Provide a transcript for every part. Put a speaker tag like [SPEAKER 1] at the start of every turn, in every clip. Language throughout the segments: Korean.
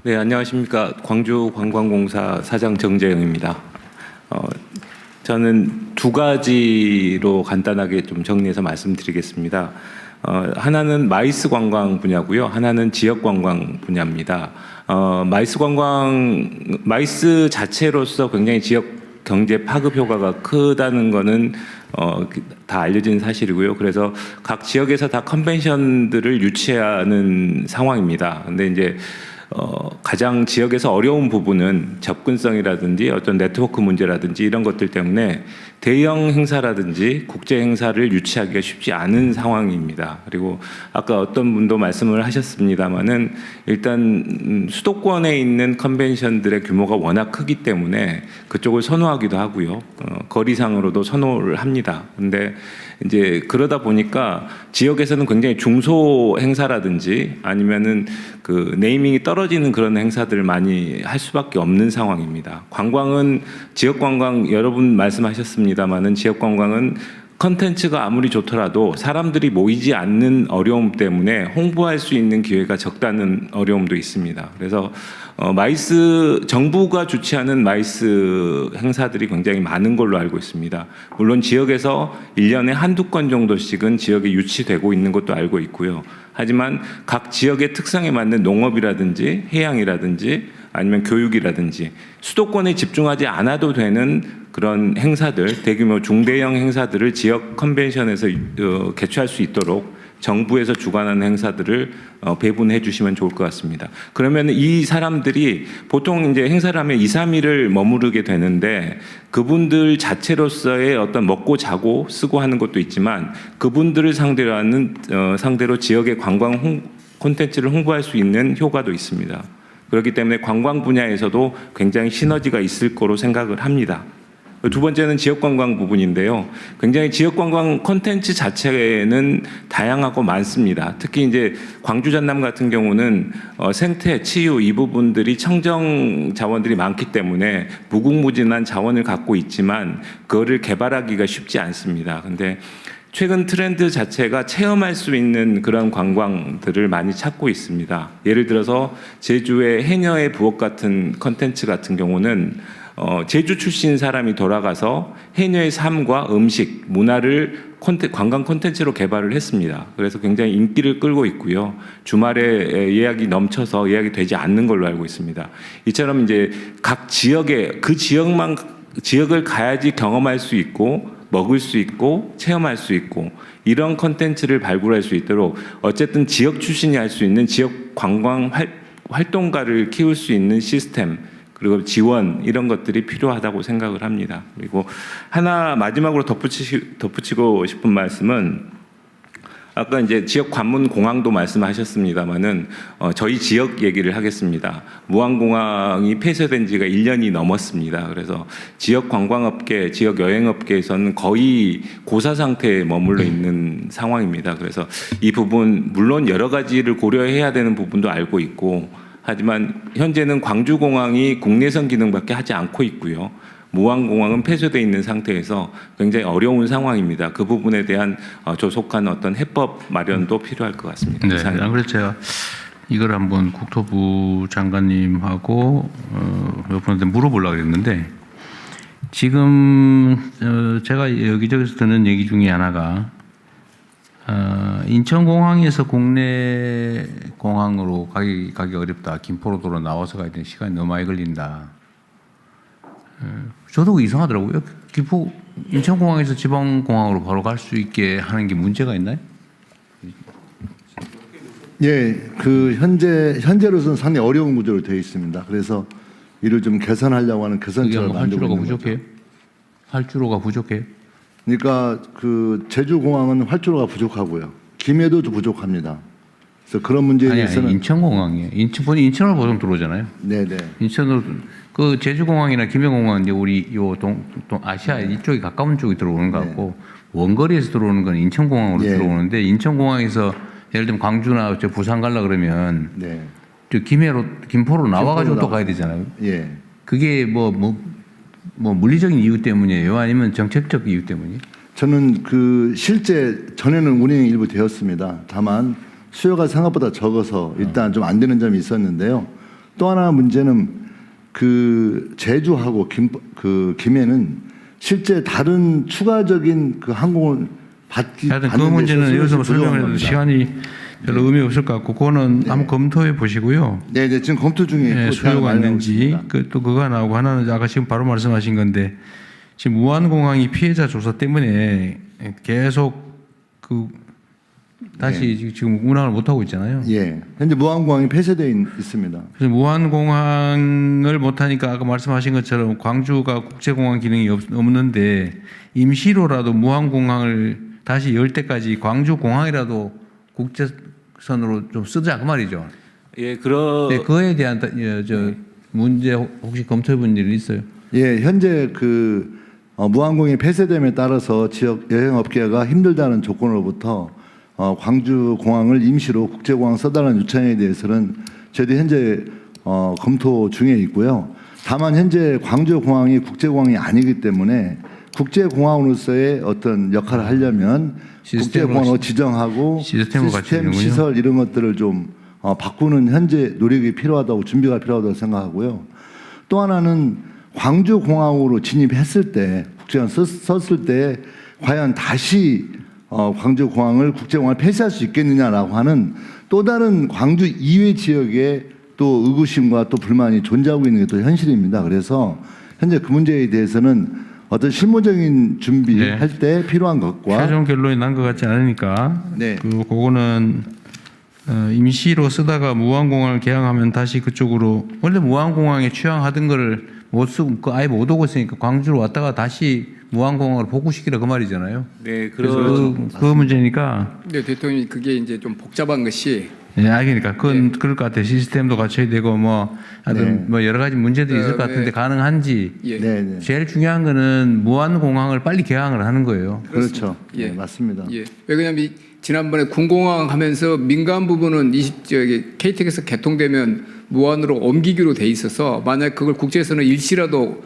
[SPEAKER 1] 네, 안녕하십니까. 광주관광공사 사장 정재영입니다. 저는 두 가지로 간단하게 좀 정리해서 말씀드리겠습니다. 하나는 마이스 관광 분야고요. 하나는 지역 관광 분야입니다. 마이스 자체로서 굉장히 지역 경제 파급 효과가 크다는 거는 다 알려진 사실이고요. 그래서 각 지역에서 다 컨벤션들을 유치하는 상황입니다. 근데 이제 가장 지역에서 어려운 부분은 접근성이라든지 어떤 네트워크 문제라든지 이런 것들 때문에 대형 행사라든지 국제 행사를 유치하기가 쉽지 않은 상황입니다. 그리고 아까 어떤 분도 말씀을 하셨습니다마는 일단 수도권에 있는 컨벤션들의 규모가 워낙 크기 때문에 그쪽을 선호하기도 하고요. 거리상으로도 선호를 합니다. 근데 이제 그러다 보니까 지역에서는 굉장히 중소 행사라든지 아니면은 그 네이밍이 떨어지는 그런 행사들을 많이 할 수밖에 없는 상황입니다. 관광은 지역 관광 여러분 말씀하셨습니다마는 지역 관광은 컨텐츠가 아무리 좋더라도 사람들이 모이지 않는 어려움 때문에 홍보할 수 있는 기회가 적다는 어려움도 있습니다. 그래서 정부가 주최하는 마이스 행사들이 굉장히 많은 걸로 알고 있습니다. 물론 지역에서 1년에 한두 건 정도씩은 지역에 유치되고 있는 것도 알고 있고요. 하지만 각 지역의 특성에 맞는 농업이라든지 해양이라든지 아니면 교육이라든지 수도권에 집중하지 않아도 되는 그런 행사들, 대규모 중대형 행사들을 지역 컨벤션에서 개최할 수 있도록 정부에서 주관하는 행사들을 배분해 주시면 좋을 것 같습니다. 그러면 이 사람들이 보통 이제 행사를 하면 2, 3일을 머무르게 되는데 그분들 자체로서의 어떤 먹고 자고 쓰고 하는 것도 있지만 그분들을 상대로 지역의 관광 콘텐츠를 홍보할 수 있는 효과도 있습니다. 그렇기 때문에 관광 분야에서도 굉장히 시너지가 있을 거로 생각을 합니다. 두 번째는 지역관광 부분인데요. 굉장히 지역관광 콘텐츠 자체는 다양하고 많습니다. 특히 이제 광주 전남 같은 경우는 생태, 치유 이 부분들이 청정 자원들이 많기 때문에 무궁무진한 자원을 갖고 있지만 그거를 개발하기가 쉽지 않습니다. 근데 최근 트렌드 자체가 체험할 수 있는 그런 관광들을 많이 찾고 있습니다. 예를 들어서 제주의 해녀의 부엌 같은 컨텐츠 같은 경우는 제주 출신 사람이 돌아가서 해녀의 삶과 음식, 문화를 관광 콘텐츠로 개발을 했습니다. 그래서 굉장히 인기를 끌고 있고요. 주말에 예약이 넘쳐서 예약이 되지 않는 걸로 알고 있습니다. 이처럼 이제 각 지역에 그 지역을 가야지 경험할 수 있고 먹을 수 있고 체험할 수 있고 이런 콘텐츠를 발굴할 수 있도록 어쨌든 지역 출신이 할 수 있는 지역 관광 활동가를 키울 수 있는 시스템 그리고 지원 이런 것들이 필요하다고 생각을 합니다. 그리고 하나 마지막으로 덧붙이고 싶은 말씀은 아까 이제 지역 관문 공항도 말씀하셨습니다마는 저희 지역 얘기를 하겠습니다. 무안공항이 폐쇄된 지가 1년이 넘었습니다. 그래서 지역 관광업계, 지역 여행업계에서는 거의 고사 상태에 머물러 있는 상황입니다. 그래서 이 부분 물론 여러 가지를 고려해야 되는 부분도 알고 있고 하지만 현재는 광주공항이 국내선 기능밖에 하지 않고 있고요. 무안공항은 폐쇄되어 있는 상태에서 굉장히 어려운 상황입니다. 그 부분에 대한 조속한 어떤 해법 마련도 필요할 것 같습니다.
[SPEAKER 2] 네, 안 그래서 제가 이걸 한번 국토부 장관님하고 몇 분한테 물어보려고 했는데 지금 제가 여기저기서 듣는 얘기 중에 하나가 인천공항에서 국내 공항으로 가기 어렵다. 김포로 나와서 가야 되는 시간이 너무 많이 걸린다. 저도 이상하더라고요. 인천공항에서 지방공항으로 바로 갈 수 있게 하는 게 문제가 있나요?
[SPEAKER 3] 예, 현재로서는 상당히 어려운 구조로 되어 있습니다. 그래서 이를 좀 개선하려고 하는 개선책을 만들고 있는 거죠.
[SPEAKER 2] 활주로가 부족해요?
[SPEAKER 3] 그러니까 제주공항은 활주로가 부족하고요. 김해도 부족합니다. 그래서 그런 문제에 대해서는
[SPEAKER 2] 인천공항이에요. 인천으로 보통 들어오잖아요.
[SPEAKER 3] 네네.
[SPEAKER 2] 인천으로 그 제주공항이나 김해공항은 이제 우리 아시아 이쪽이 가까운 쪽이 들어오는 것 같고 원거리에서 들어오는 건 인천공항으로 들어오는데 인천공항에서 예를 들면 광주나 부산 가려 그러면 김포로 나와가지고 또 가야 되잖아요.
[SPEAKER 3] 예.
[SPEAKER 2] 그게 뭐 물리적인 이유 때문이에요? 아니면 정책적 이유 때문이에요?
[SPEAKER 3] 저는 실제 전에는 운행이 일부 되었습니다. 다만 수요가 생각보다 적어서 일단 좀 안 되는 점이 있었는데요. 또 하나 문제는 그 제주하고 김해는 실제 다른 추가적인 그 항공을
[SPEAKER 2] 하여튼 그 문제는 여기서 설명을 해도 시간이 별로 의미 없을 것 같고 그거는 한번 검토해 보시고요.
[SPEAKER 3] 네, 네, 지금 검토 중에
[SPEAKER 2] 네,
[SPEAKER 3] 있고
[SPEAKER 2] 수요가 있는지 또 그거 나오고 하나는 아까 지금 바로 말씀하신 건데 지금 무안공항이 피해자 조사 때문에 계속 그 다시 지금 운항을 못 하고 있잖아요.
[SPEAKER 3] 예, 현재 무안공항이 폐쇄되어 있습니다.
[SPEAKER 2] 그래서 무안공항을 못 하니까 아까 말씀하신 것처럼 광주가 국제공항 기능이 없는데 임시로라도 무안공항을 다시 열 때까지 광주공항이라도 국제선으로 좀 쓰자 그 말이죠.
[SPEAKER 1] 예,
[SPEAKER 2] 네, 그거에 대한 문제 혹시 검토해 본 일 있어요?
[SPEAKER 3] 예, 현재 그 무항공이 폐쇄됨에 따라서 지역 여행업계가 힘들다는 조건으로부터 광주 공항을 임시로 국제공항 써달라는 요청에 대해서는 저희도 현재 검토 중에 있고요. 다만 현재 광주 공항이 국제공항이 아니기 때문에 국제공항으로서의 어떤 역할을 하려면 국제공항으로 지정하고
[SPEAKER 2] 시스템으로 같이
[SPEAKER 3] 시스템
[SPEAKER 2] 되는군요.
[SPEAKER 3] 시설 이런 것들을 좀 바꾸는 현재 노력이 필요하다고 준비가 필요하다고 생각하고요. 또 하나는 광주 공항으로 진입했을 때 국제공항 썼을 때 과연 다시 광주 공항을 국제공항을 폐쇄할 수 있겠느냐라고 하는 또 다른 광주 이외 지역에 또 의구심과 또 불만이 존재하고 있는 게 또 현실입니다. 그래서 현재 그 문제에 대해서는 어떤 실무적인 준비할 때 필요한 것과
[SPEAKER 2] 최종 결론이 난 것 같지 않으니까
[SPEAKER 3] 네.
[SPEAKER 2] 그거는 임시로 쓰다가 무안공항을 개항하면 다시 그쪽으로 원래 무안공항에 취항하던 거를 못 쓰고 아예 못 오고 있으니까 광주로 왔다가 다시 무안공항으로 복구시키라 그 말이잖아요.
[SPEAKER 1] 네,
[SPEAKER 2] 그래서 그 문제니까.
[SPEAKER 4] 네, 대통령이 그게 이제 좀 복잡한 것이
[SPEAKER 2] 네, 알겠니까 그건 그럴 것 같아요. 시스템도 갖춰야 되고 뭐 하여튼 뭐 여러 가지 문제들이 있을 것 같은데 가능한지.
[SPEAKER 4] 예.
[SPEAKER 3] 네, 네.
[SPEAKER 2] 제일 중요한 거는 무안공항을 빨리 개항을 하는 거예요.
[SPEAKER 3] 그렇죠.
[SPEAKER 4] 예.
[SPEAKER 3] 네, 맞습니다.
[SPEAKER 4] 예. 왜냐하면 지난번에 군공항 하면서 민간 부분은 KTX에서 개통되면 무안으로 옮기기로 돼 있어서 만약 그걸 국제에서는 일시라도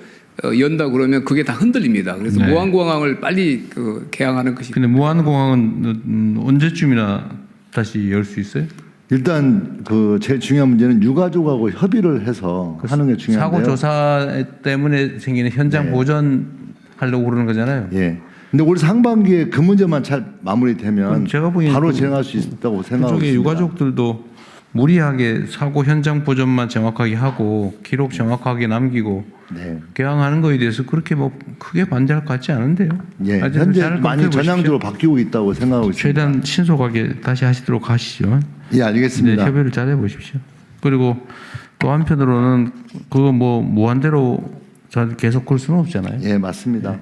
[SPEAKER 4] 연다 그러면 그게 다 흔들립니다. 그래서
[SPEAKER 2] 네.
[SPEAKER 4] 무안공항을 빨리 개항하는 것이.
[SPEAKER 2] 근데 무안공항은 언제쯤이나 다시 열 수 있어요?
[SPEAKER 3] 일단 그 제일 중요한 문제는 유가족하고 협의를 해서 하는 게 중요한데요.
[SPEAKER 2] 사고 조사 때문에 생기는 현장 보전 하려고 그러는 거잖아요.
[SPEAKER 3] 예. 근데 올 상반기에 그 문제만 잘 마무리되면
[SPEAKER 2] 그럼 제가 보기에는
[SPEAKER 3] 바로
[SPEAKER 2] 그-
[SPEAKER 3] 진행할 수 있다고 생각하고
[SPEAKER 2] 그쪽에
[SPEAKER 3] 있습니다.
[SPEAKER 2] 유가족들도 무리하게 사고 현장 보전만 정확하게 하고 기록 정확하게 남기고
[SPEAKER 3] 네.
[SPEAKER 2] 개항하는 거에 대해서 그렇게 뭐 크게 반대할 것 같지 않은데요.
[SPEAKER 3] 예.
[SPEAKER 2] 하여튼
[SPEAKER 3] 현재
[SPEAKER 2] 잘
[SPEAKER 3] 많이
[SPEAKER 2] 검토해 보십시오.
[SPEAKER 3] 전향적으로 바뀌고 있다고 생각하고 있습니다.
[SPEAKER 2] 최대한 신속하게 다시 하시도록 하시죠.
[SPEAKER 3] 예,
[SPEAKER 2] 네,
[SPEAKER 3] 알겠습니다.
[SPEAKER 2] 협의를 잘해 보십시오. 그리고 또 한편으로는 그거 뭐 무한대로 계속 걸 수는 없잖아요.
[SPEAKER 3] 예, 맞습니다.